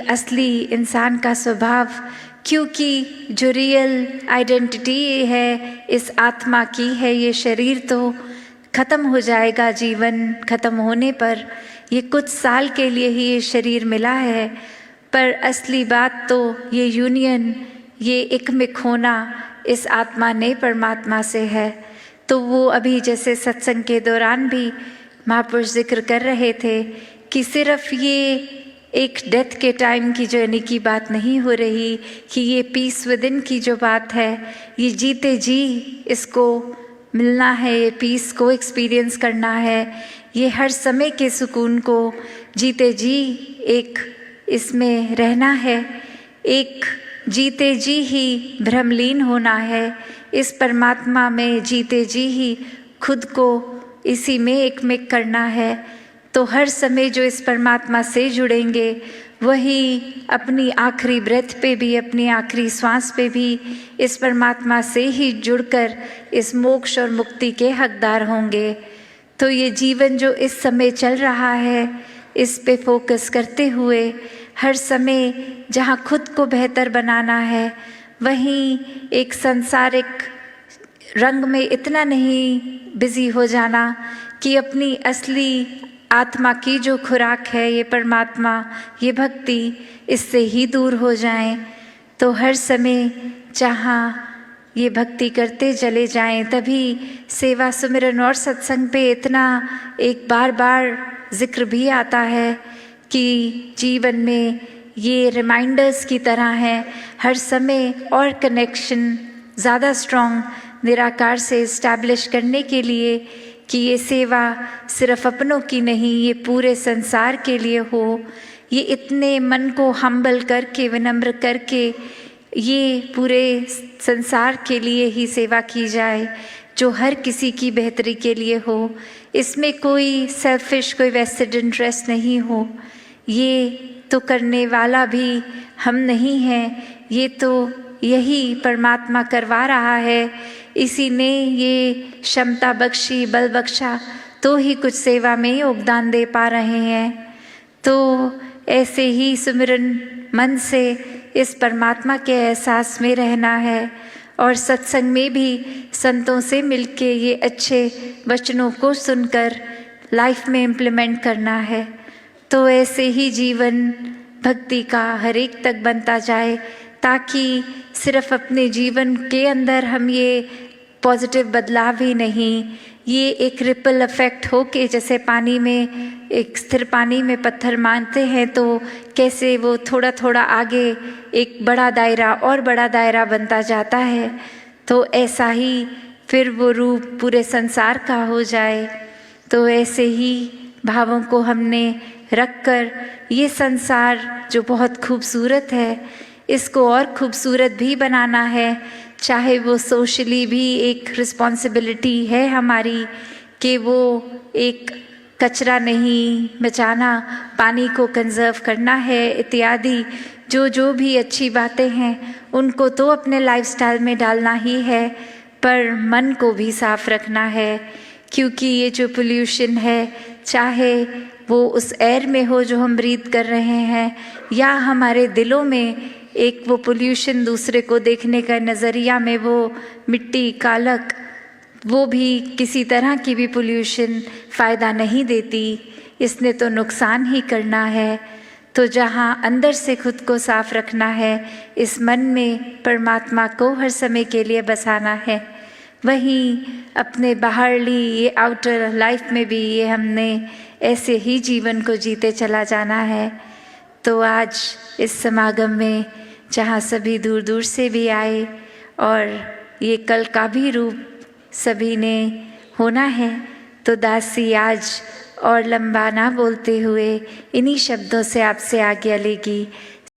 असली इंसान का स्वभाव, क्योंकि जो रियल आइडेंटिटी है इस आत्मा की है, ये शरीर तो ख़त्म हो जाएगा। जीवन ख़त्म होने पर ये कुछ साल के लिए ही ये शरीर मिला है, पर असली बात तो ये यूनियन, ये एकमिक होना इस आत्मा ने परमात्मा से है। तो वो अभी जैसे सत्संग के दौरान भी महापुरुष जिक्र कर रहे थे कि सिर्फ ये एक डेथ के टाइम की जर्नी की बात नहीं हो रही, कि ये पीस विद इन की जो बात है, ये जीते जी इसको मिलना है, ये पीस को एक्सपीरियंस करना है, ये हर समय के सुकून को जीते जी एक इसमें रहना है, एक जीते जी ही भ्रमलीन होना है, इस परमात्मा में जीते जी ही खुद को इसी में एकमिक करना है। तो हर समय जो इस परमात्मा से जुड़ेंगे वही अपनी आखिरी ब्रेथ पे भी, अपनी आखिरी सांस पे भी इस परमात्मा से ही जुड़कर इस मोक्ष और मुक्ति के हकदार होंगे। तो ये जीवन जो इस समय चल रहा है, इस पे फोकस करते हुए हर समय जहाँ खुद को बेहतर बनाना है, वहीं एक सांसारिक रंग में इतना नहीं बिजी हो जाना कि अपनी असली आत्मा की जो खुराक है, ये परमात्मा, ये भक्ति, इससे ही दूर हो जाएं। तो हर समय जहाँ ये भक्ति करते चले जाएं, तभी सेवा सुमिरन और सत्संग पे इतना एक बार बार जिक्र भी आता है कि जीवन में ये रिमाइंडर्स की तरह हैं हर समय, और कनेक्शन ज़्यादा स्ट्रॉन्ग निराकार से इस्टेब्लिश करने के लिए कि ये सेवा सिर्फ अपनों की नहीं, ये पूरे संसार के लिए हो। ये इतने मन को हम्बल करके, विनम्र करके ये पूरे संसार के लिए ही सेवा की जाए, जो हर किसी की बेहतरी के लिए हो। इसमें कोई सेल्फिश, कोई वेस्टेड इंटरेस्ट नहीं हो। ये तो करने वाला भी हम नहीं हैं, ये तो यही परमात्मा करवा रहा है। इसी ने ये क्षमता बख्शी, बल बख्शा, तो ही कुछ सेवा में योगदान दे पा रहे हैं। तो ऐसे ही सुमिरन मन से इस परमात्मा के एहसास में रहना है, और सत्संग में भी संतों से मिलके ये अच्छे वचनों को सुनकर लाइफ में इम्प्लीमेंट करना है। तो ऐसे ही जीवन भक्ति का हर एक तक बनता जाए, ताकि सिर्फ अपने जीवन के अंदर हम ये पॉजिटिव बदलाव ही नहीं, ये एक रिपल इफेक्ट हो के, जैसे पानी में, एक स्थिर पानी में पत्थर मारते हैं तो कैसे वो थोड़ा थोड़ा आगे एक बड़ा दायरा और बड़ा दायरा बनता जाता है, तो ऐसा ही फिर वो रूप पूरे संसार का हो जाए। तो ऐसे ही भावों को हमने रखकर ये संसार जो बहुत खूबसूरत है, इसको और खूबसूरत भी बनाना है। चाहे वो सोशली भी एक रिस्पॉन्सिबिलिटी है हमारी कि वो एक कचरा नहीं बचाना, पानी को कंजर्व करना है इत्यादि, जो भी अच्छी बातें हैं उनको तो अपने लाइफस्टाइल में डालना ही है, पर मन को भी साफ रखना है। क्योंकि ये जो पोल्यूशन है, चाहे वो उस एयर में हो जो हम ब्रीथ कर रहे हैं, या हमारे दिलों में एक वो पोल्यूशन, दूसरे को देखने का नज़रिया में वो मिट्टी, कालक, वो भी किसी तरह की भी पोल्यूशन फ़ायदा नहीं देती, इसने तो नुकसान ही करना है। तो जहाँ अंदर से खुद को साफ रखना है, इस मन में परमात्मा को हर समय के लिए बसाना है, वहीं अपने बाहरली ये आउटर लाइफ में भी ये हमने ऐसे ही जीवन को जीते चला जाना है। तो आज इस समागम में जहाँ सभी दूर दूर से भी आए, और ये कल का भी रूप सभी ने होना है, तो दासी आज और लंबा ना बोलते हुए इन्हीं शब्दों से आपसे आज्ञा लेगी।